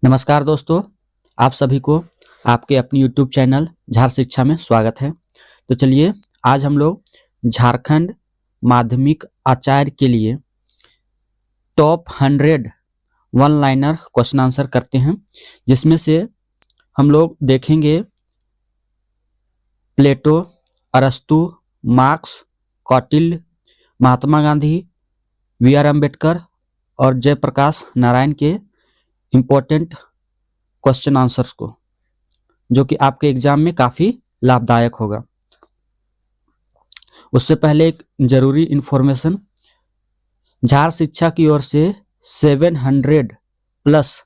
नमस्कार दोस्तों, आप सभी को आपके अपनी YouTube चैनल झार शिक्षा में स्वागत है। तो चलिए आज हम लोग झारखंड माध्यमिक आचार्य के लिए top 100 one liner question answer करते हैं, जिसमें से हम लोग देखेंगे प्लेटो, अरस्तु, मार्क्स, कौटिल्य, महात्मा गांधी, B.R. अम्बेडकर और जयप्रकाश नारायण के इम्पोर्टेंट क्वेश्चन आंसर्स को, जो कि आपके एग्जाम में काफ़ी लाभदायक होगा। उससे पहले एक जरूरी इन्फॉर्मेशन, झार शिक्षा की ओर से 700 plus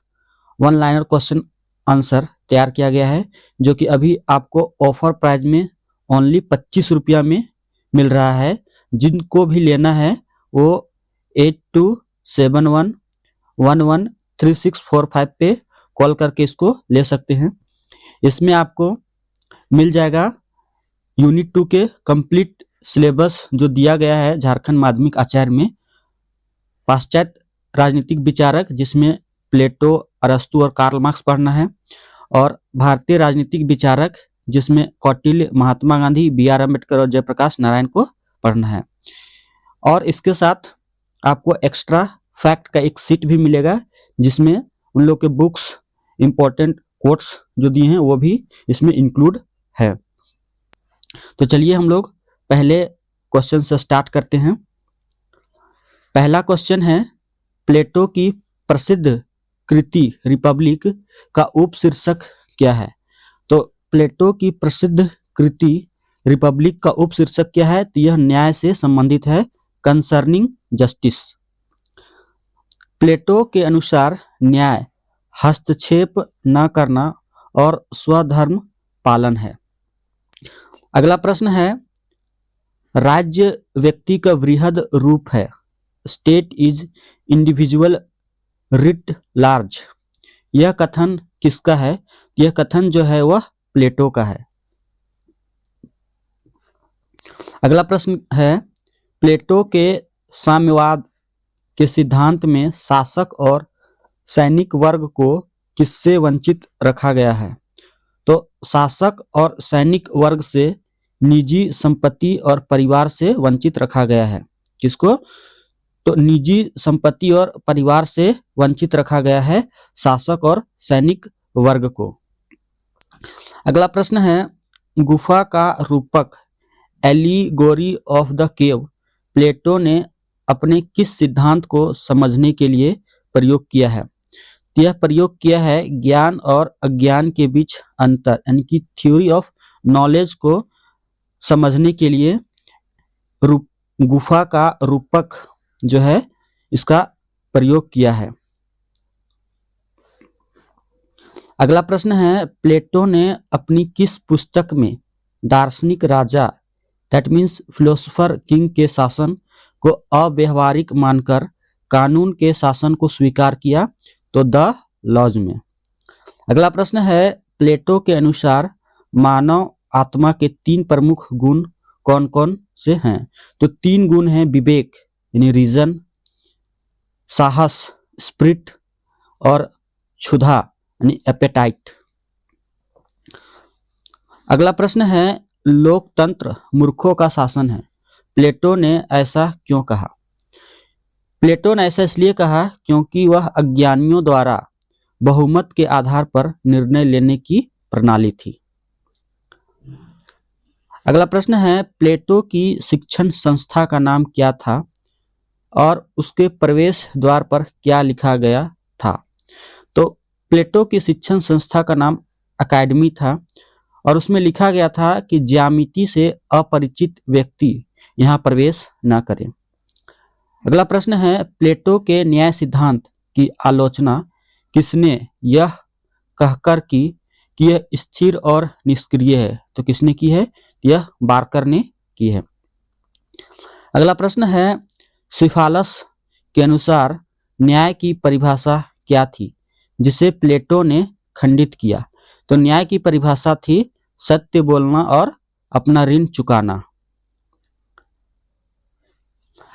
one liner question answer तैयार किया गया है, जो कि अभी आपको ऑफर प्राइस में ओनली 25 रुपया में मिल रहा है। जिनको भी लेना है वो 8271113645 पे कॉल करके इसको ले सकते हैं। इसमें आपको मिल जाएगा यूनिट 2 के कंप्लीट सिलेबस जो दिया गया है झारखंड माध्यमिक आचार्य में, पाश्चात्य राजनीतिक विचारक जिसमें प्लेटो, अरस्तु और कार्ल मार्क्स पढ़ना है, और भारतीय राजनीतिक विचारक जिसमें कौटिल्य, महात्मा गांधी, B.R. अम्बेडकर और जयप्रकाश नारायण को पढ़ना है। और इसके साथ आपको एक्स्ट्रा फैक्ट का एक सीट भी मिलेगा, जिसमें उन लोग के बुक्स, इंपॉर्टेंट कोट्स जो दिए हैं वो भी इसमें इंक्लूड है। तो चलिए हम लोग पहले क्वेश्चन से स्टार्ट करते हैं। पहला क्वेश्चन है, प्लेटो की प्रसिद्ध कृति रिपब्लिक का उपशीर्षक क्या है? तो प्लेटो की प्रसिद्ध कृति रिपब्लिक का उपशीर्षक क्या है? तो यह न्याय से संबंधित है, कंसर्निंग जस्टिस। प्लेटो के अनुसार न्याय हस्तक्षेप न करना और स्वधर्म पालन है। अगला प्रश्न है, राज्य व्यक्ति का वृहद रूप है, state is individual writ large. यह कथन किसका है? यह कथन जो है वह प्लेटो का है। अगला प्रश्न है, प्लेटो के साम्यवाद के सिद्धांत में शासक और सैनिक वर्ग को किससे वंचित रखा गया है? तो शासक और सैनिक वर्ग से निजी संपत्ति और परिवार से वंचित रखा गया है। किसको? तो निजी संपत्ति और परिवार से वंचित रखा गया है शासक और सैनिक वर्ग को। अगला प्रश्न है, गुफा का रूपक एलिगोरी ऑफ द केव प्लेटो ने अपने किस सिद्धांत को समझने के लिए प्रयोग किया है? यह प्रयोग किया है ज्ञान और अज्ञान के बीच अंतर, यानी कि थ्योरी ऑफ नॉलेज को समझने के लिए गुफा का रूपक जो है इसका प्रयोग किया है। अगला प्रश्न है, प्लेटो ने अपनी किस पुस्तक में दार्शनिक राजा, दैट मीन्स फिलोसोफर किंग के शासन को अव्यवहारिक मानकर कानून के शासन को स्वीकार किया? तो द लॉज में। अगला प्रश्न है, प्लेटो के अनुसार मानव आत्मा के 3 प्रमुख गुण कौन कौन से हैं? तो 3 गुण हैं, विवेक यानी रीजन, साहस स्पिरिट और क्षुधा यानी एपेटाइट। अगला प्रश्न है, लोकतंत्र मूर्खों का शासन है, प्लेटो ने ऐसा क्यों कहा? प्लेटो ने ऐसा इसलिए कहा क्योंकि वह अज्ञानियों द्वारा बहुमत के आधार पर निर्णय लेने की प्रणाली थी। अगला प्रश्न है, प्लेटो की शिक्षण संस्था का नाम क्या था और उसके प्रवेश द्वार पर क्या लिखा गया था? तो प्लेटो की शिक्षण संस्था का नाम अकेडमी था और उसमें लिखा गया था कि ज्यामिति से अपरिचित व्यक्ति यहाँ प्रवेश न करें। अगला प्रश्न है, प्लेटो के न्याय सिद्धांत की आलोचना किसने यह कहकर की कि यह स्थिर और निष्क्रिय है? तो किसने की है? यह बार्कर ने की है। अगला प्रश्न है, सिफालस के अनुसार न्याय की परिभाषा क्या थी जिसे प्लेटो ने खंडित किया? तो न्याय की परिभाषा थी सत्य बोलना और अपना ऋण चुकाना।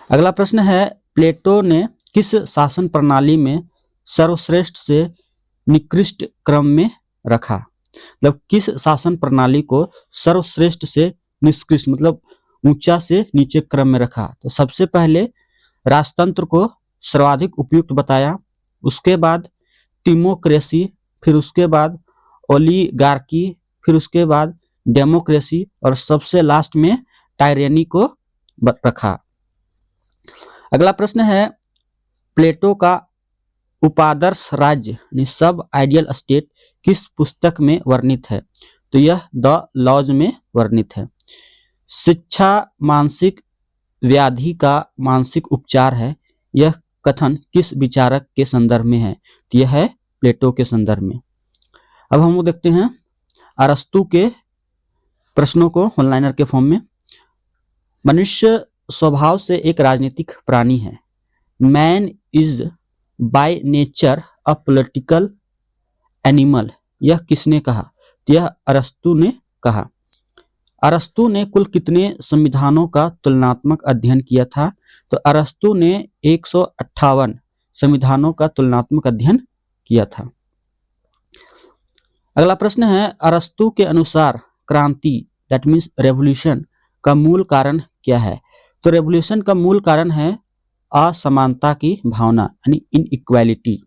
अगला प्रश्न है, प्लेटो ने किस शासन प्रणाली में सर्वश्रेष्ठ से निकृष्ट क्रम में रखा। मतलब किस शासन प्रणाली को सर्वश्रेष्ठ से निष्कृष्ट मतलब ऊंचा से नीचे क्रम में रखा? तो सबसे पहले राजतंत्र को सर्वाधिक उपयुक्त बताया, उसके बाद टिमोक्रेसी, फिर उसके बाद ओलिगार्की, फिर उसके बाद डेमोक्रेसी और सबसे लास्ट में टायरेनी को रखा। अगला प्रश्न है, प्लेटो का उपादर्श राज्य सब आइडियल स्टेट किस पुस्तक में वर्णित है? तो यह द लॉज में वर्णित है। शिक्षा मानसिक व्याधि का मानसिक उपचार है, यह कथन किस विचारक के संदर्भ में है? तो यह है प्लेटो के संदर्भ में। अब हम लोग देखते हैं अरस्तु के प्रश्नों को ऑनलाइनर के फॉर्म में। मनुष्य स्वभाव से एक राजनीतिक प्राणी है। Man is by nature a political animal, यह किसने कहा? तो यह अरस्तु ने कहा। अरस्तु ने कुल कितने संविधानों का तुलनात्मक अध्ययन किया था? तो अरस्तु ने 158 संविधानों का तुलनात्मक अध्ययन किया था। अगला प्रश्न है, अरस्तु के अनुसार क्रांति दैट मीन्स रेवोल्यूशन का मूल कारण क्या है? तो रेवोल्यूशन का मूल कारण है असमानता की भावना यानी इनइक्वालिटी।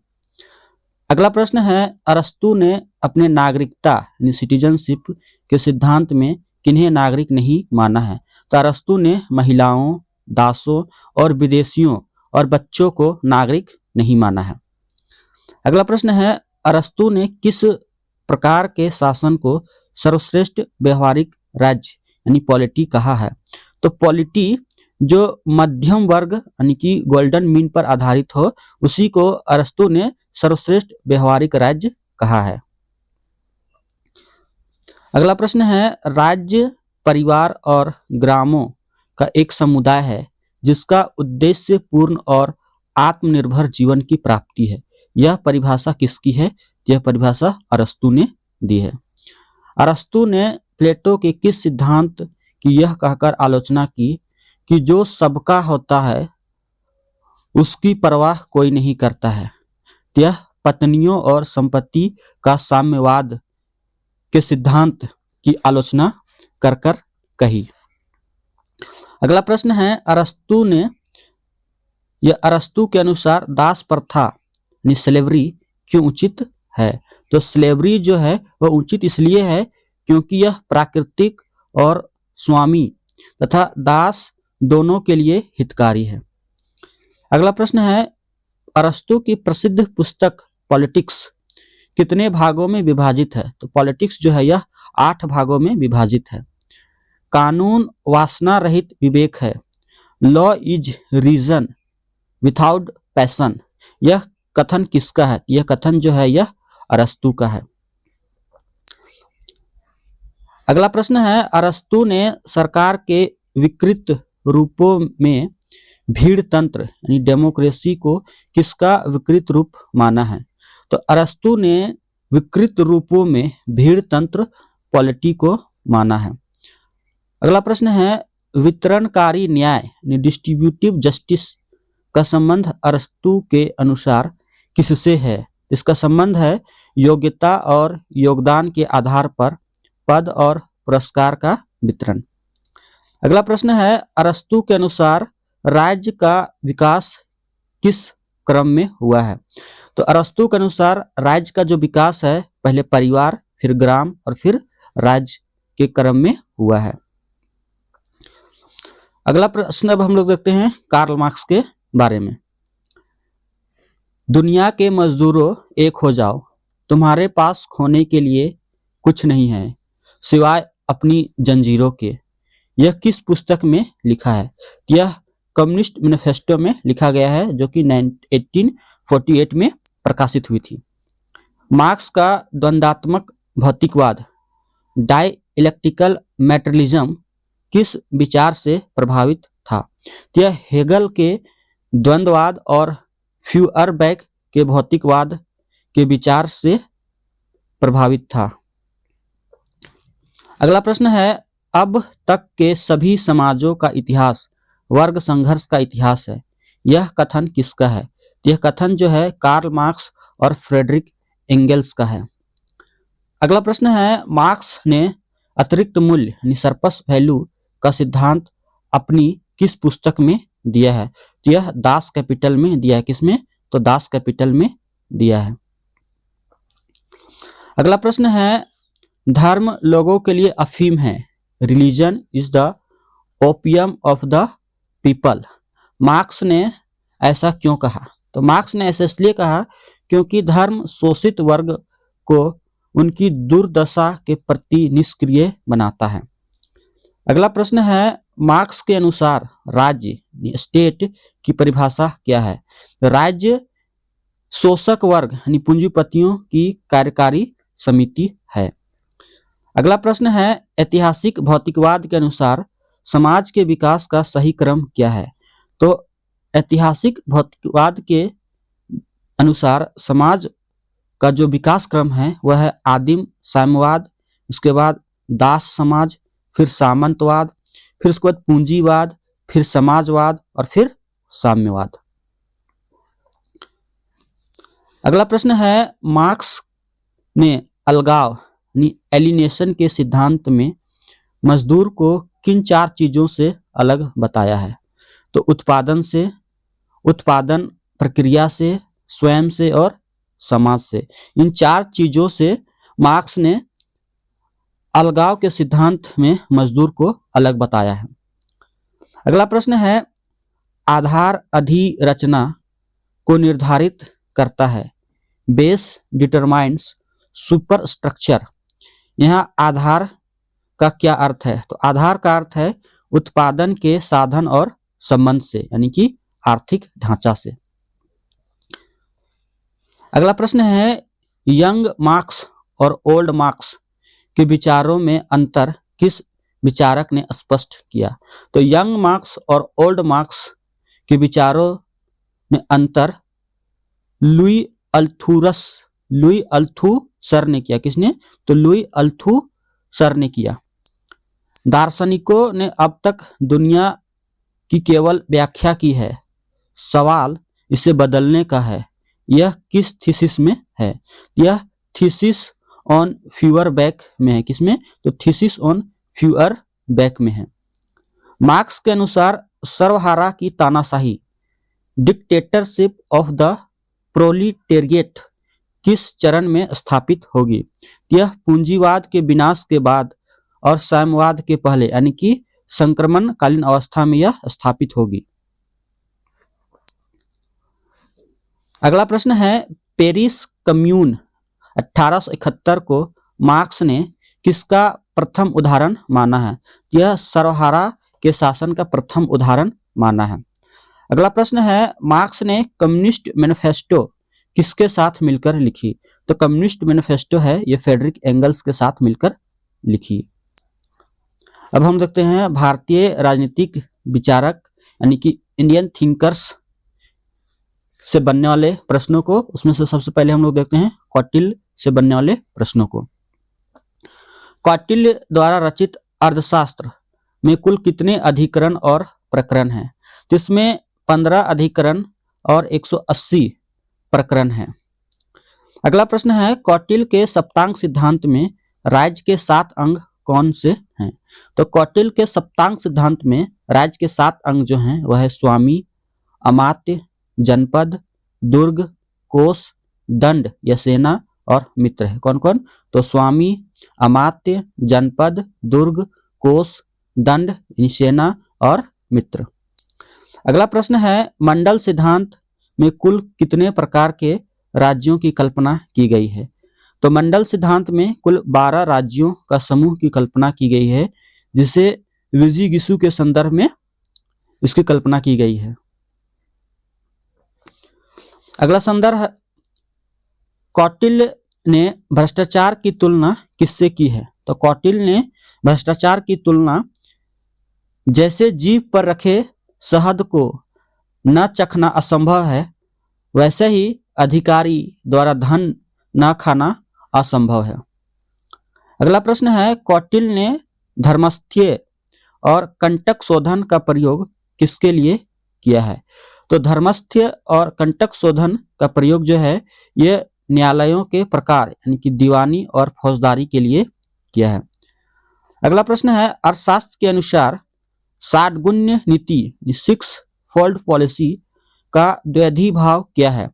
अगला प्रश्न है, अरस्तु ने अपने नागरिकता यानी सिटीजनशिप के सिद्धांत में किन्हें नागरिक नहीं माना है? तो अरस्तु ने महिलाओं, दासों और विदेशियों और बच्चों को नागरिक नहीं माना है। अगला प्रश्न है, अरस्तु ने किस प्रकार के शासन को सर्वश्रेष्ठ व्यवहारिक राज्य यानी पॉलिटी कहा है? तो पॉलिटी जो मध्यम वर्ग यानी कि गोल्डन मीन पर आधारित हो, उसी को अरस्तु ने सर्वश्रेष्ठ व्यवहारिक राज्य कहा है। अगला प्रश्न है, राज्य परिवार और ग्रामों का एक समुदाय है जिसका उद्देश्य पूर्ण और आत्मनिर्भर जीवन की प्राप्ति है, यह परिभाषा किसकी है? यह परिभाषा अरस्तु ने दी है। अरस्तु ने प्लेटो के किस सिद्धांत की यह कहकर आलोचना की कि जो सबका होता है उसकी परवाह कोई नहीं करता है? यह पत्नियों और संपत्ति का साम्यवाद के सिद्धांत की आलोचना कर कही। अगला प्रश्न है, अरस्तु के अनुसार दास प्रथा यानी स्लेवरी क्यों उचित है? तो स्लेवरी जो है वह उचित इसलिए है क्योंकि यह प्राकृतिक और स्वामी तथा दास दोनों के लिए हितकारी है। अगला प्रश्न है, अरस्तु की प्रसिद्ध पुस्तक पॉलिटिक्स कितने भागों में विभाजित है? तो पॉलिटिक्स जो है यह 8 भागों में विभाजित है। कानून वासना रहित विवेक है। Law is reason without passion, यह कथन किसका है? यह कथन जो है यह अरस्तु का है। अगला प्रश्न है, अरस्तु ने सरकार के विकृत रूपों में भीड़ तंत्र यानी डेमोक्रेसी को किसका विकृत रूप माना है? तो अरस्तु ने विकृत रूपों में भीड़ तंत्र पॉलिटी को माना है। अगला प्रश्न है, वितरणकारी न्याय यानी डिस्ट्रीब्यूटिव जस्टिस का संबंध अरस्तु के अनुसार किससे है? इसका संबंध है योग्यता और योगदान के आधार पर पद और पुरस्कार का वितरण। अगला प्रश्न है, अरस्तु के अनुसार राज्य का विकास किस क्रम में हुआ है? तो अरस्तु के अनुसार राज्य का जो विकास है पहले परिवार, फिर ग्राम और फिर राज्य के क्रम में हुआ है। अगला प्रश्न अब हम लोग देखते हैं कार्ल मार्क्स के बारे में। दुनिया के मजदूरों एक हो जाओ, तुम्हारे पास खोने के लिए कुछ नहीं है सिवाय अपनी जंजीरों के, यह किस पुस्तक में लिखा है? यह कम्युनिस्ट मैनिफेस्टो में लिखा गया है जो कि 1848 में प्रकाशित हुई थी। मार्क्स का द्वंद्वात्मक भौतिकवाद डाइलेक्ट्रिकल मैटेरियलिज्म किस विचार से प्रभावित था? यह हेगल के द्वंद्ववाद और फ्यूअरबैक के भौतिकवाद के विचार से प्रभावित था। अगला प्रश्न है, अब तक के सभी समाजों का इतिहास वर्ग संघर्ष का इतिहास है, यह कथन किसका है? यह कथन जो है कार्ल मार्क्स और फ्रेडरिक एंगल्स का है। अगला प्रश्न है, मार्क्स ने अतिरिक्त मूल्य यानी सरप्लस वैल्यू का सिद्धांत अपनी किस पुस्तक में दिया है? तो यह दास कैपिटल में दिया है। किसमें? तो दास कैपिटल में दिया है। अगला प्रश्न है, धर्म लोगों के लिए अफीम है, religion is the opium of the people. Marks ने ऐसा क्यों कहा? तो मार्क्स ने ऐसा इसलिए कहा क्योंकि धर्म शोषित वर्ग को उनकी दुर्दशा के प्रति निष्क्रिय बनाता है। अगला प्रश्न है, मार्क्स के अनुसार राज्य स्टेट की परिभाषा क्या है? राज्य शोषक वर्ग यानी पूंजीपतियों की कार्यकारी समिति है। अगला प्रश्न है, ऐतिहासिक भौतिकवाद के अनुसार समाज के विकास का सही क्रम क्या है? तो ऐतिहासिक भौतिकवाद के अनुसार समाज का जो विकास क्रम है वह है आदिम साम्यवाद, उसके बाद दास समाज, फिर सामंतवाद, फिर उसके बाद पूंजीवाद, फिर समाजवाद और फिर साम्यवाद। अगला प्रश्न है, मार्क्स ने अलगाव एलिनेशन के सिद्धांत में मजदूर को किन 4 चीजों से अलग बताया है? तो उत्पादन से, उत्पादन प्रक्रिया से, स्वयं से और समाज से। इन 4 चीजों से मार्क्स ने अलगाव के सिद्धांत में मजदूर को अलग बताया है। अगला प्रश्न है, आधार अधिरचना को निर्धारित करता है, बेस डिटरमाइंस सुपर स्ट्रक्चर। यहाँ आधार का क्या अर्थ है? तो आधार का अर्थ है उत्पादन के साधन और संबंध से, यानी कि आर्थिक ढांचा से। अगला प्रश्न है, यंग मार्क्स और ओल्ड मार्क्स के विचारों में अंतर किस विचारक ने स्पष्ट किया? तो यंग मार्क्स और ओल्ड मार्क्स के विचारों में अंतर लुई अल्थुसर ने किया। किसने? तो लुई अल्थुसर ने किया। दार्शनिकों ने अब तक दुनिया की केवल व्याख्या की है, सवाल इसे बदलने का है। यह किस थीसिस में है? यह थीसिस ऑन फ्यूअरबैक में है। किसमें? तो थीसिस ऑन फ्यूअरबैक में है। मार्क्स के अनुसार सर्वहारा की तानाशाही डिक्टेटरशिप ऑफ द प्रोलिटेरिएट किस चरण में स्थापित होगी? यह पूंजीवाद के विनाश के बाद और साम्यवाद के पहले, यानी कि संक्रमणकालीन अवस्था में यह स्थापित होगी। अगला प्रश्न है, पेरिस कम्यून 1871 को मार्क्स ने किसका प्रथम उदाहरण माना है? यह सर्वहारा के शासन का प्रथम उदाहरण माना है। अगला प्रश्न है, मार्क्स ने कम्युनिस्ट मैनिफेस्टो किसके साथ मिलकर लिखी? तो कम्युनिस्ट मैनिफेस्टो है ये फ्रेडरिक एंगल्स के साथ मिलकर लिखी। अब हम देखते हैं भारतीय राजनीतिक विचारक यानी कि इंडियन थिंकर्स से बनने वाले प्रश्नों को। उसमें से सबसे पहले हम लोग देखते हैं कौटिल्य से बनने वाले प्रश्नों को। कौटिल्य द्वारा रचित अर्थशास्त्र में कुल कितने अधिकरण और प्रकरण हैं? तो इसमें 15 अधिकरण और 180 प्रकरण हैं। अगला प्रश्न है, कौटिल्य के सप्तांग सिद्धांत में राज्य के 7 अंग कौन से हैं? तो कौटिल्य के सप्तांग सिद्धांत में राज्य के 7 अंग जो हैं वह है स्वामी, अमात्य, जनपद, दुर्ग, कोष, दंड या सेना और मित्र है। कौन कौन? तो स्वामी, अमात्य, जनपद, दुर्ग, कोष, दंड यानी सेना और मित्र। अगला प्रश्न है, मंडल सिद्धांत में कुल कितने प्रकार के राज्यों की कल्पना की गई है? तो मंडल सिद्धांत में कुल 12 राज्यों का समूह की कल्पना की गई है, जिसे विजिगिसु के संदर्भ में इसकी कल्पना की गई है। अगला संदर्भ, कौटिल्य ने भ्रष्टाचार की तुलना किससे की है? तो कौटिल्य ने भ्रष्टाचार की तुलना जैसे जीभ पर रखे शहद को न चखना असंभव है, वैसे ही अधिकारी द्वारा धन न खाना असंभव है। अगला प्रश्न है, कौटिल्य ने धर्मस्थ्य और कंटक शोधन का प्रयोग किसके लिए किया है? तो धर्मस्थ्य और कंटक शोधन का प्रयोग जो है ये न्यायालयों के प्रकार यानी कि दीवानी और फौजदारी के लिए किया है। अगला प्रश्न है, अर्थशास्त्र के अनुसार षाटगुण्य नीति 6 फोल्ड पॉलिसी का द्वैधी भाव क्या है?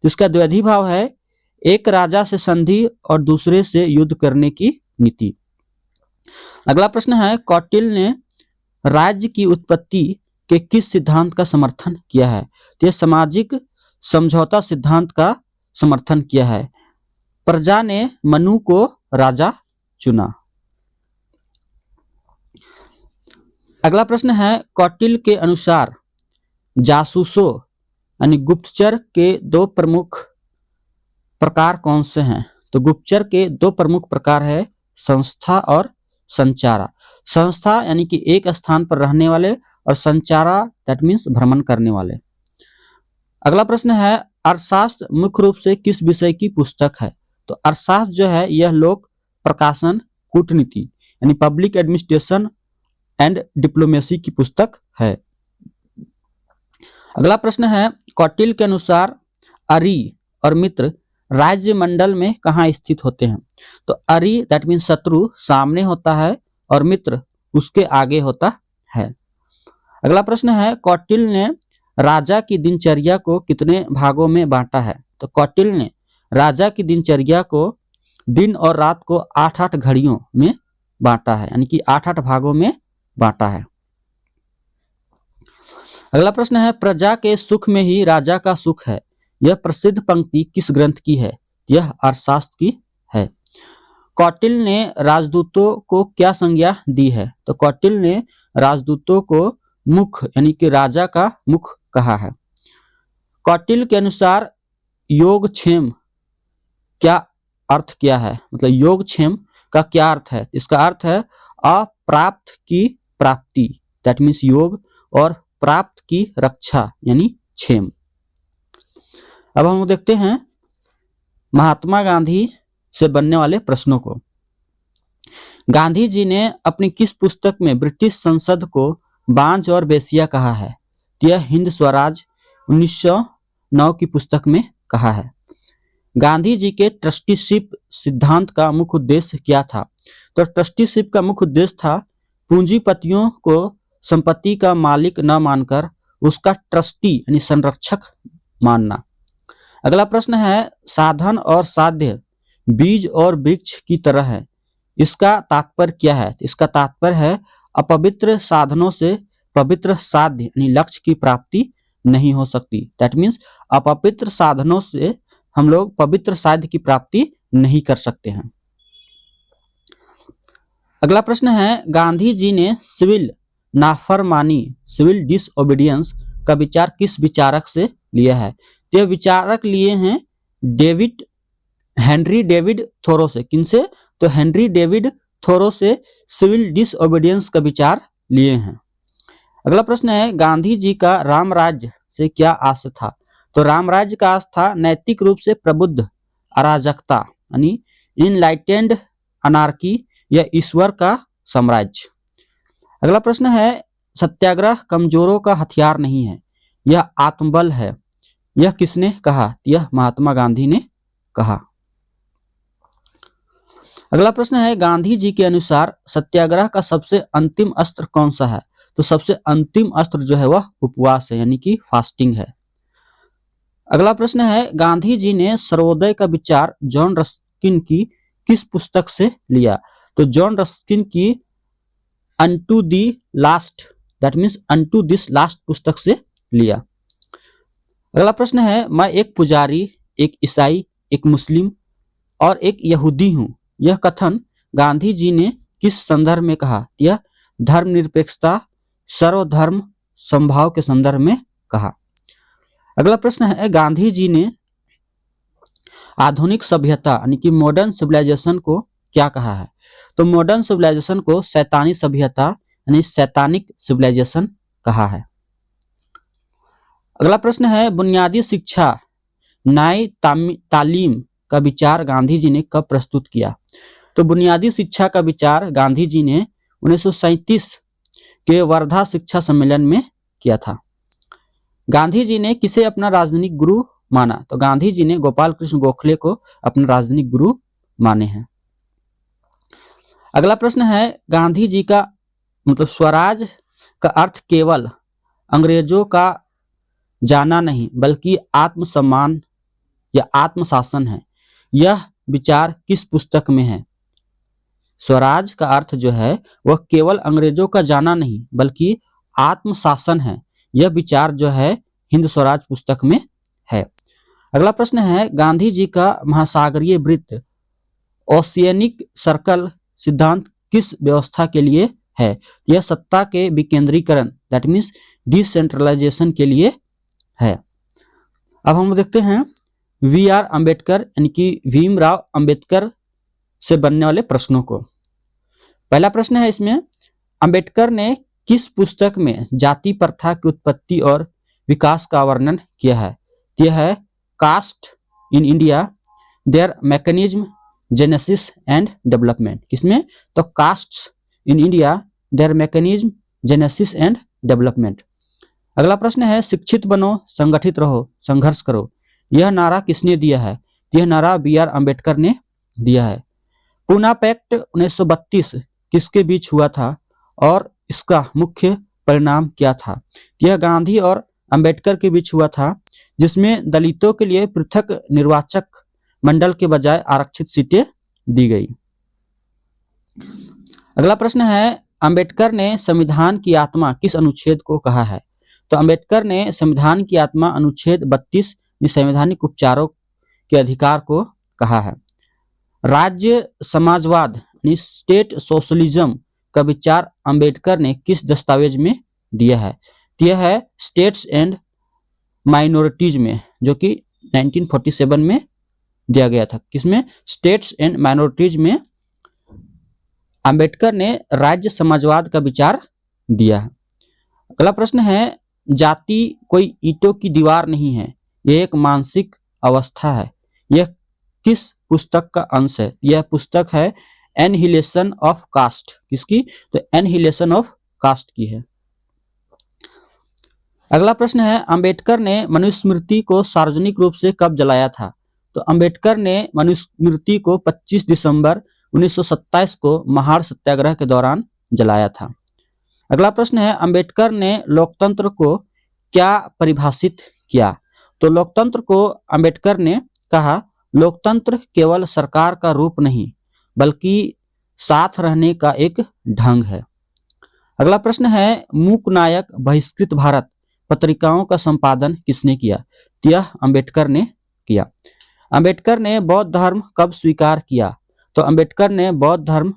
इसका द्वैधी भाव है एक राजा से संधि और दूसरे से युद्ध करने की नीति। अगला प्रश्न है, कौटिल्य ने राज्य की उत्पत्ति के किस सिद्धांत का समर्थन किया है? तो यह सामाजिक समझौता सिद्धांत का समर्थन किया है। प्रजा ने मनु को राजा चुना। अगला प्रश्न है, कौटिल्य के अनुसार जासूसों यानी गुप्तचर के दो प्रमुख प्रकार कौन से हैं? तो गुप्तचर के दो प्रमुख प्रकार है संस्था और संचारा। संस्था यानी कि एक स्थान पर रहने वाले और संचारा दैट मीन्स भ्रमण करने वाले। अगला प्रश्न है, अर्थशास्त्र मुख्य रूप से किस विषय की पुस्तक है? तो अर्थशास्त्र जो है यह लोक प्रकाशन कूटनीति यानी पब्लिक एडमिनिस्ट्रेशन एंड डिप्लोमेसी की पुस्तक है। अगला प्रश्न है, कौटिल्य के अनुसार अरि और मित्र राज्य मंडल में कहाँ स्थित होते हैं? तो अरि दैट मीन्स शत्रु सामने होता है और मित्र उसके आगे होता है। अगला प्रश्न है, कौटिल्य ने राजा की दिनचर्या को कितने भागों में बांटा है? तो कौटिल्य ने राजा की दिनचर्या को दिन और रात को 8-8 घड़ियों में बांटा है यानी कि 8-8 भागों में बांटा है। अगला प्रश्न है, प्रजा के सुख में ही राजा का सुख है, यह प्रसिद्ध पंक्ति किस ग्रंथ की है? यह अर्थशास्त्र की है। कौटिल्य ने राजदूतों को क्या संज्ञा दी है? तो कौटिल्य ने राजदूतों को मुख यानी कि राजा का मुख कहा है। कौटिल्य के अनुसार योगक्षेम क्या अर्थ क्या है? मतलब योगक्षेम का क्या अर्थ है? इसका अर्थ है अप्राप्त की प्राप्ति दैट मीन्स योग और प्राप्त की रक्षा यानी क्षेम। अब हम देखते हैं महात्मा गांधी से बनने वाले प्रश्नों को। गांधी जी ने अपनी किस पुस्तक में ब्रिटिश संसद को बांझ और बेसिया कहा है? यह हिंद स्वराज 1909 की पुस्तक में कहा है। गांधी जी के ट्रस्टीशिप सिद्धांत का मुख्य उद्देश्य क्या था? तो ट्रस्टीशिप का मुख्य उद्देश्य था पूंजीपतियों को संपत्ति का मालिक न मानकर उसका ट्रस्टी यानी संरक्षक मानना। अगला प्रश्न है, साधन और साध्य बीज और वृक्ष की तरह है, इसका तात्पर्य क्या है? इसका तात्पर्य है अपवित्र साधनों से पवित्र साध्य यानी लक्ष्य की प्राप्ति नहीं हो सकती। दैट मीन्स अपवित्र साधनों से हम लोग पवित्र साध्य की प्राप्ति नहीं कर सकते हैं। अगला प्रश्न है, गांधी जी ने सिविल नाफरमानी सिविल डिसओबीडियंस का विचार किस विचारक से लिया है? यह विचारक लिए हैं हेनरी डेविड थोरो से। किनसे? तो हेनरी डेविड थोरो से सिविल डिसओबीडियंस का विचार लिए हैं। अगला प्रश्न है, गांधी जी का राम राज्य से क्या आशय था? तो राम राज्य का आशय था नैतिक रूप से प्रबुद्ध अराजकता यानी इनलाइटेंड अनार्की या ईश्वर का साम्राज्य। अगला प्रश्न है, सत्याग्रह कमजोरों का हथियार नहीं है, यह आत्मबल है, यह किसने कहा? यह महात्मा गांधी ने कहा। अगला प्रश्न है, गांधी जी के अनुसार सत्याग्रह का सबसे अंतिम अस्त्र कौन सा है? तो सबसे अंतिम अस्त्र जो है वह उपवास है यानी कि फास्टिंग है। अगला प्रश्न है, गांधी जी ने सर्वोदय का विचार जॉन रस्किन की किस पुस्तक से लिया? तो जॉन रस्किन की unto the last that means unto this last पुस्तक से लिया। अगला प्रश्न है, मैं एक पुजारी, एक ईसाई, एक मुस्लिम और एक यहूदी हूँ, यह कथन गांधी जी ने किस संदर्भ में कहा? यह धर्मनिरपेक्षता सर्वधर्म समभाव के संदर्भ में कहा। अगला प्रश्न है, गांधी जी ने आधुनिक सभ्यता यानी कि मॉडर्न सिविलाइजेशन को क्या कहा है? तो मॉडर्न सिविलाइजेशन को शैतानी सभ्यता यानी शैतानिक सिविलाइजेशन कहा है। अगला प्रश्न है, बुनियादी शिक्षा न्याय तालीम का विचार गांधी जी ने कब प्रस्तुत किया? तो बुनियादी शिक्षा का विचार गांधी जी ने 1937 के वर्धा शिक्षा सम्मेलन में किया था। गांधी जी ने किसे अपना राजनीतिक गुरु माना? तो गांधी जी ने गोपाल कृष्ण गोखले को अपना राजनीतिक गुरु माने हैं। अगला प्रश्न है, गांधी जी का मतलब स्वराज का अर्थ केवल अंग्रेजों का जाना नहीं बल्कि आत्मसम्मान या आत्मशासन है। यह विचार किस पुस्तक में है? स्वराज का अर्थ जो है वह केवल अंग्रेजों का जाना नहीं बल्कि आत्मशासन है। यह विचार जो है हिंद स्वराज पुस्तक में है। अगला प्रश्न है, गांधी जी का महासागरीय वृत्त ओशियनिक सर्कल सिद्धांत किस व्यवस्था के लिए है? यह सत्ता के विकेंद्रीकरण दैट मीन्स डिसेंट्रलाइजेशन के लिए है। अब हम देखते हैं वी.आर. अंबेडकर यानी कि भीमराव अंबेडकर से बनने वाले प्रश्नों को। पहला प्रश्न है इसमें, अंबेडकर ने किस पुस्तक में जाति प्रथा की उत्पत्ति और विकास का वर्णन किया है? यह है caste in India, their mechanism, genesis and development. किसमें? तो caste in India, their mechanism, genesis and development. अगला प्रश्न है, शिक्षित बनो, संगठित रहो, संघर्ष करो। यह नारा किसने दिया है? यह नारा बी.आर. अंबेडकर ने दिया है। पूना पैक्ट 1932 किसके बीच हुआ था और इसका मुख्य परिणाम क्या था? यह गांधी और अंबेडकर के बीच हुआ था, जिसमें दलितों के लिए पृथक निर्वाचक मंडल के बजाय आरक्षित सीटें दी गई। अगला प्रश्न है, अंबेडकर ने संविधान की आत्मा किस अनुच्छेद को कहा है? तो अंबेडकर ने संविधान की आत्मा अनुच्छेद 32 संवैधानिक उपचारों के अधिकार को कहा है। राज्य समाजवाद स्टेट सोशलिज्म का विचार अंबेडकर ने किस दस्तावेज में दिया है? यह है स्टेट्स एंड माइनॉरिटीज में, जो कि 1947 में दिया गया था। किसमें? स्टेट्स एंड माइनॉरिटीज में अंबेडकर ने राज्य समाजवाद का विचार दिया है। अगला प्रश्न है, जाति कोई ईंटों की दीवार नहीं है, यह एक मानसिक अवस्था है। यह किस पुस्तक का अंश है? यह पुस्तक है एनहिलेशन ऑफ कास्ट। किसकी? तो एनहिलेशन ऑफ कास्ट की है। अगला प्रश्न है, अंबेडकर ने मनुस्मृति को सार्वजनिक रूप से कब जलाया था? तो अंबेडकर ने मनुस्मृति को 25 दिसंबर 1927 को महार सत्याग्रह के दौरान जलाया था। अगला प्रश्न है, अंबेडकर ने लोकतंत्र को क्या परिभाषित किया? तो लोकतंत्र को अंबेडकर ने कहा, लोकतंत्र केवल सरकार का रूप नहीं बल्कि साथ रहने का एक ढंग है। अगला प्रश्न है, मूक नायक बहिष्कृत भारत पत्रिकाओं का संपादन किसने किया? यह अंबेडकर ने किया। अंबेडकर ने बौद्ध धर्म कब स्वीकार किया? तो अंबेडकर ने बौद्ध धर्म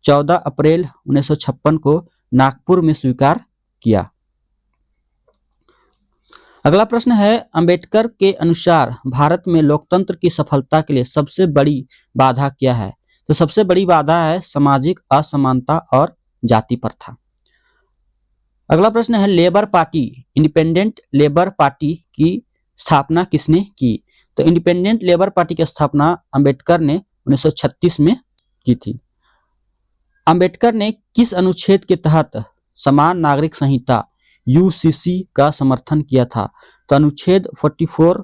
14 अप्रैल 1956 को नागपुर में स्वीकार किया। अगला प्रश्न है, अंबेडकर के अनुसार भारत में लोकतंत्र की सफलता के लिए सबसे बड़ी बाधा क्या है? तो सबसे बड़ी बाधा है सामाजिक असमानता और जाति प्रथा। अगला प्रश्न है, labour party independent labour party की स्थापना किसने की? तो इंडिपेंडेंट लेबर पार्टी की स्थापना अंबेडकर ने 1936 में की थी। अंबेडकर ने किस अनुच्छेद के तहत समान नागरिक संहिता यूसीसी का समर्थन किया था? तो अनुच्छेद 44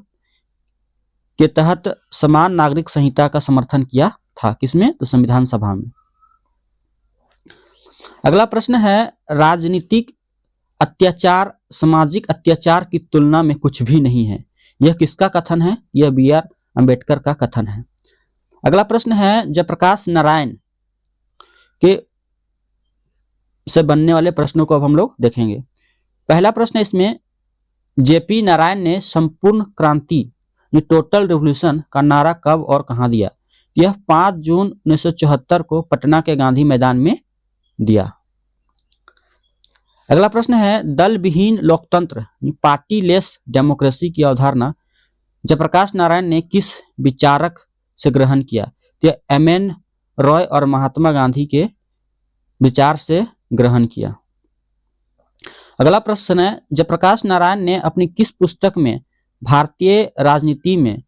के तहत समान नागरिक संहिता का समर्थन किया था। किसमें? तो संविधान सभा में। अगला प्रश्न है, राजनीतिक अत्याचार सामाजिक अत्याचार की तुलना में कुछ भी नहीं है। यह किसका कथन है? यह बी.आर. अंबेडकर का कथन है। अगला प्रश्न है, जयप्रकाश नारायण के से बनने वाले प्रश्नों को अब हम लोग देखेंगे। पहला प्रश्न इसमें, जेपी नारायण ने संपूर्ण क्रांति टोटल रिवॉल्यूशन का नारा कब और कहां दिया? यह 5 जून 1974 को पटना के गांधी मैदान में दिया। अगला प्रश्न है, दल विहीन लोकतंत्र पार्टी लेस डेमोक्रेसी की अवधारणा जयप्रकाश नारायण ने किस विचारक से ग्रहण किया? यह एम.एन. रॉय और महात्मा गांधी के विचार से ग्रहण किया। अगला प्रश्न है, जयप्रकाश नारायण ने अपनी किस पुस्तक में भारतीय राजनीति में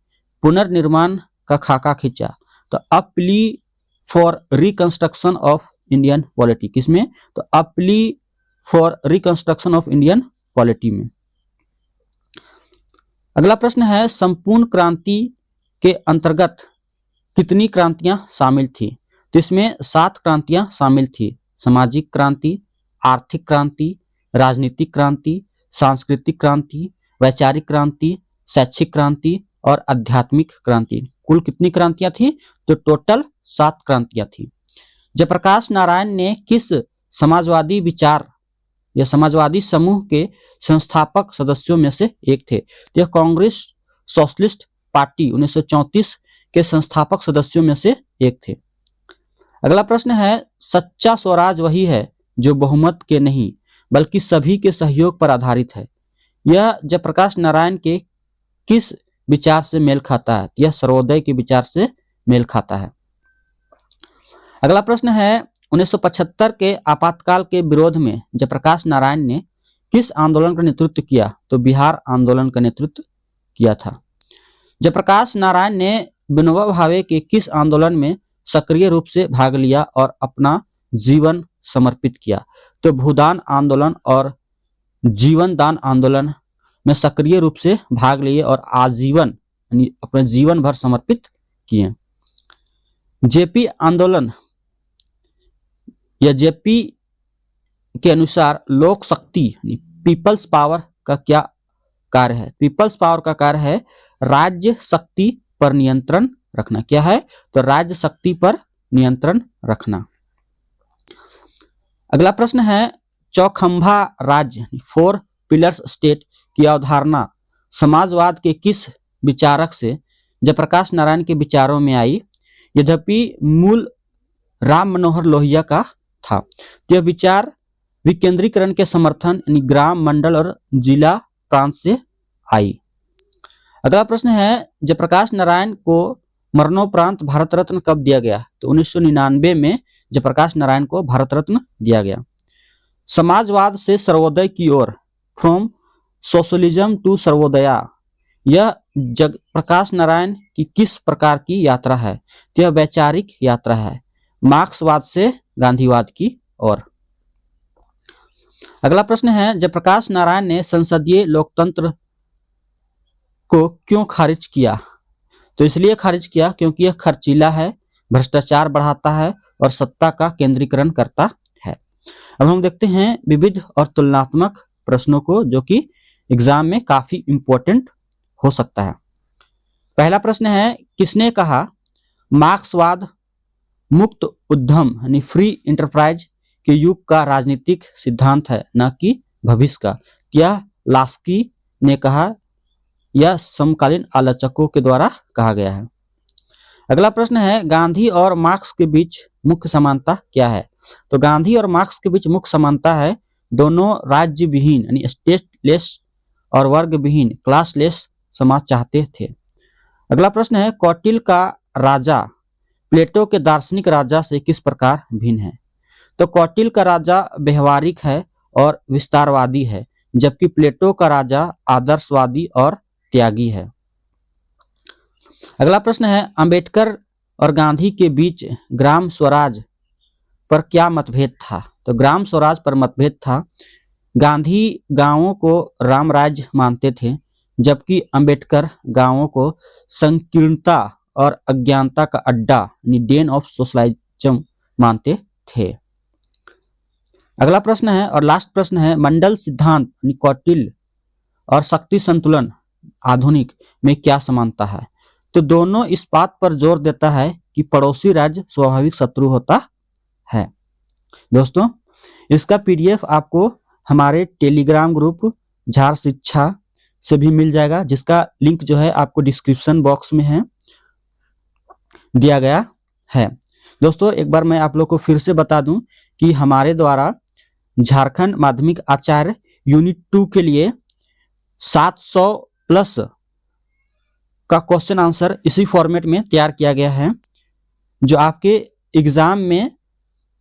पुनर्निर्माण का खाका खींचा? तो अ plea for reconstruction of Indian polity. किसमें? तो अ plea for reconstruction of Indian polity में। अगला प्रश्न है संपूर्ण क्रांति के अंतर्गत कितनी क्रांतियां शामिल थी? तो इसमें 7 क्रांतियां शामिल थी। सामाजिक क्रांति, आर्थिक क्रांति, राजनीतिक क्रांति, सांस्कृतिक क्रांति, वैचारिक क्रांति, शैक्षिक क्रांति और आध्यात्मिक क्रांति। कुल कितनी क्रांतियां थी? तो टोटल 7 क्रांतियां थी। जयप्रकाश नारायण ने किस समाजवादी विचार या समाजवादी समूह के संस्थापक सदस्यों में से एक थे? यह कांग्रेस सोशलिस्ट पार्टी 1934 के संस्थापक सदस्यों में से एक थे। अगला प्रश्न है सच्चा स्वराज वही है जो बहुमत के नहीं बल्कि सभी के सहयोग पर आधारित है। यह जयप्रकाश नारायण के किस विचार से मेल खाता है? यह सर्वोदय के विचार से मेल खाता है। अगला प्रश्न है 1975 के आपातकाल के विरोध में जयप्रकाश नारायण ने किस आंदोलन का नेतृत्व किया? तो बिहार आंदोलन का नेतृत्व किया था। जयप्रकाश नारायण ने विनोबा भावे के किस आंदोलन में सक्रिय रूप से भाग लिया और अपना जीवन समर्पित किया? तो भूदान आंदोलन और जीवन दान आंदोलन में सक्रिय रूप से भाग लिए और आजीवन यानी अपने जीवन भर समर्पित किए। जेपी आंदोलन या जेपी के अनुसार लोक शक्ति पीपल्स पावर का क्या कार्य है? पीपल्स पावर का कार्य है राज्य शक्ति पर नियंत्रण रखना। क्या है? तो राज्य शक्ति पर नियंत्रण रखना। अगला प्रश्न है चौखंभा राज्य 4 पिलर्स स्टेट की अवधारणा समाजवाद के किस विचारक से जयप्रकाश नारायण के विचारों में आई? यद्यपि मूल राम मनोहर लोहिया का था। यह विचार विकेंद्रीकरण के समर्थन यानी ग्राम मंडल और जिला प्रांत से आई। अगला प्रश्न है जयप्रकाश नारायण को मरणोपरांत भारत रत्न कब दिया गया? तो 1999 में जयप्रकाश नारायण को भारत रत्न दिया गया। समाजवाद से सर्वोदय की ओर फ्रॉम सोशलिज्म टू सर्वोदया यह जयप्रकाश नारायण की किस प्रकार की यात्रा है? यह वैचारिक यात्रा है मार्क्सवाद से गांधीवाद की ओर। अगला प्रश्न है जयप्रकाश नारायण ने संसदीय लोकतंत्र को क्यों खारिज किया? तो इसलिए खारिज किया क्योंकि यह खर्चीला है, भ्रष्टाचार बढ़ाता है और सत्ता का केंद्रीकरण करता है। अब हम देखते हैं विविध और तुलनात्मक प्रश्नों को जो कि एग्जाम में काफी इंपॉर्टेंट हो सकता है। पहला प्रश्न है किसने कहा मार्क्सवाद मुक्त उद्यम यानी फ्री इंटरप्राइज के युग का राजनीतिक सिद्धांत है न कि भविष्य का? यह लास्की ने कहा या समकालीन आलोचकों के द्वारा कहा गया है। अगला प्रश्न है गांधी और मार्क्स के बीच मुख्य समानता क्या है? तो गांधी और मार्क्स के बीच मुख्य समानता है दोनों राज्य विहीन यानी स्टेटलेस और वर्ग विहीन क्लासलेस समाज चाहते थे। अगला प्रश्न है कौटिल्य का राजा प्लेटो के दार्शनिक राजा से किस प्रकार भिन्न है? तो कौटिल्य का राजा व्यवहारिक है और विस्तारवादी है जबकि प्लेटो का राजा आदर्शवादी और त्यागी है। अगला प्रश्न है अंबेडकर और गांधी के बीच ग्राम स्वराज पर क्या मतभेद था? तो ग्राम स्वराज पर मतभेद था। गांधी गांवों को राम राज्य मानते थे जबकि अंबेडकर गांवों को संकीर्णता और अज्ञानता का अड्डा यानी डेन ऑफ सोशलिज्म मानते थे। अगला प्रश्न है और लास्ट प्रश्न है मंडल सिद्धांत यानी कौटिल्य और शक्ति संतुलन आधुनिक में क्या समानता है? तो दोनों इस बात पर जोर देता है कि पड़ोसी राज्य स्वाभाविक शत्रु होता है। दोस्तों इसका पीडीएफ आपको हमारे टेलीग्राम ग्रुप झार शिक्षा से भी मिल जाएगा जिसका लिंक जो है आपको डिस्क्रिप्शन बॉक्स में है दिया गया है। दोस्तों एक बार मैं आप लोग को फिर से बता दूं कि हमारे द्वारा झारखंड माध्यमिक आचार्य यूनिट 2 के लिए 700 प्लस का क्वेश्चन आंसर इसी फॉर्मेट में तैयार किया गया है जो आपके एग्जाम में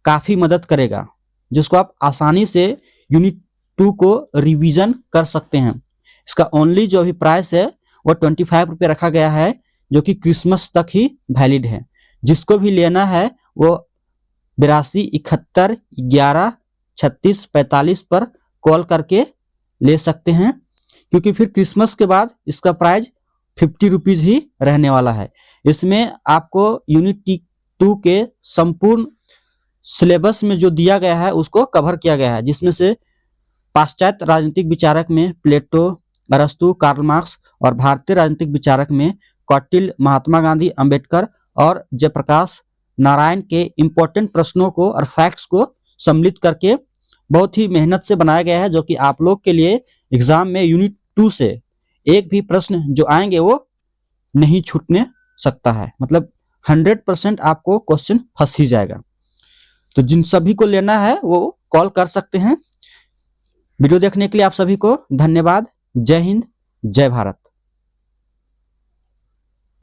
काफी मदद करेगा, जिसको आप आसानी से यूनिट 2 को रिवीजन कर सकते हैं। इसका ओनली जो अभी प्राइस है वो 25 रुपये रखा गया है जो कि क्रिसमस तक ही वैलिड है। जिसको भी लेना है वो 82 71 11 36 45 पर कॉल करके ले सकते हैं क्योंकि फिर क्रिसमस के बाद इसका प्राइस 50 रुपीज ही रहने वाला है। इसमें आपको यूनिट 2 के संपूर्ण सिलेबस में जो दिया गया है उसको कवर किया गया है, जिसमें से पाश्चात्य राजनीतिक विचारक में प्लेटो, अरस्तु, कार्ल मार्क्स और भारतीय राजनीतिक विचारक में कौटिल्य, महात्मा गांधी, अंबेडकर और जयप्रकाश नारायण के इंपॉर्टेंट प्रश्नों को और फैक्ट्स को सम्मिलित करके बहुत ही मेहनत से बनाया गया है, जो कि आप लोग के लिए एग्जाम में यूनिट 2 से एक भी प्रश्न जो आएंगे वो नहीं छूटने सकता है। मतलब 100% आपको क्वेश्चन फंस ही जाएगा। तो जिन सभी को लेना है वो कॉल कर सकते हैं। वीडियो देखने के लिए आप सभी को धन्यवाद। जय हिंद, जय भारत।